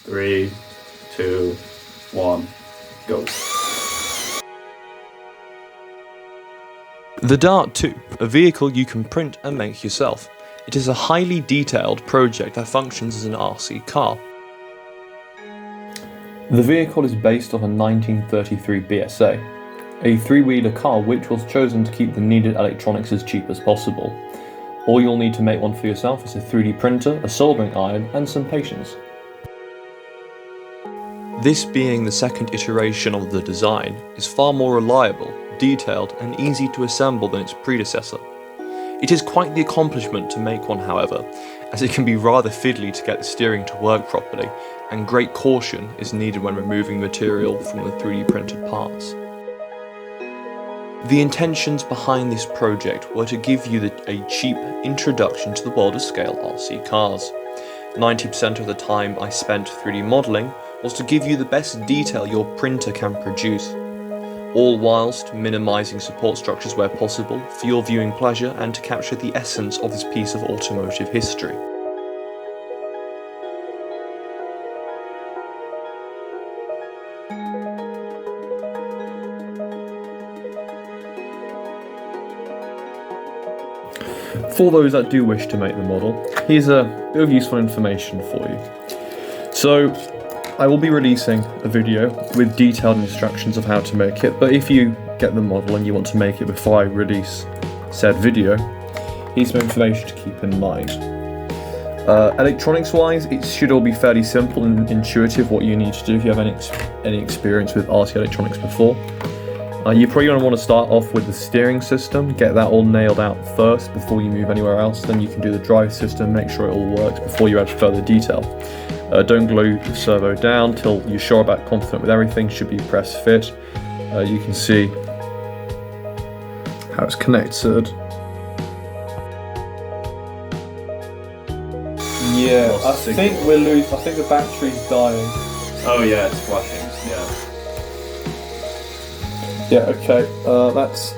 3, 2, 1, go. The Dart 2, a vehicle you can print and make yourself. It is a highly detailed project that functions as an RC car. The vehicle is based on a 1933 BSA, a three-wheeler car which was chosen to keep the needed electronics as cheap as possible. All you'll need to make one for yourself is a 3D printer, a soldering iron, and some patience. This being the second iteration of the design, is far more reliable, detailed, and easy to assemble than its predecessor. It is quite the accomplishment to make one, however, as it can be rather fiddly to get the steering to work properly, and great caution is needed when removing material from the 3D printed parts. The intentions behind this project were to give you a cheap introduction to the world of scale RC cars. 90% of the time I spent 3D modelling was to give you the best detail your printer can produce, all whilst minimising support structures where possible for your viewing pleasure and to capture the essence of this piece of automotive history. For those that do wish to make the model, here's a bit of useful information for you. So, I will be releasing a video with detailed instructions of how to make it, but if you get the model and you want to make it before I release said video, here's some information to keep in mind. Electronics wise, it should all be fairly simple and intuitive what you need to do if you have any experience with RC electronics before. You're probably going to want to start off with the steering system, get that all nailed out first before you move anywhere else, then you can do the drive system, make sure it all works before you add further detail. Don't glue the servo down till you're sure about confident with everything, should be press fit. You can see how it's connected. Yeah, I think the battery's dying. Oh yeah, it's flashing, yeah. Yeah, okay, that's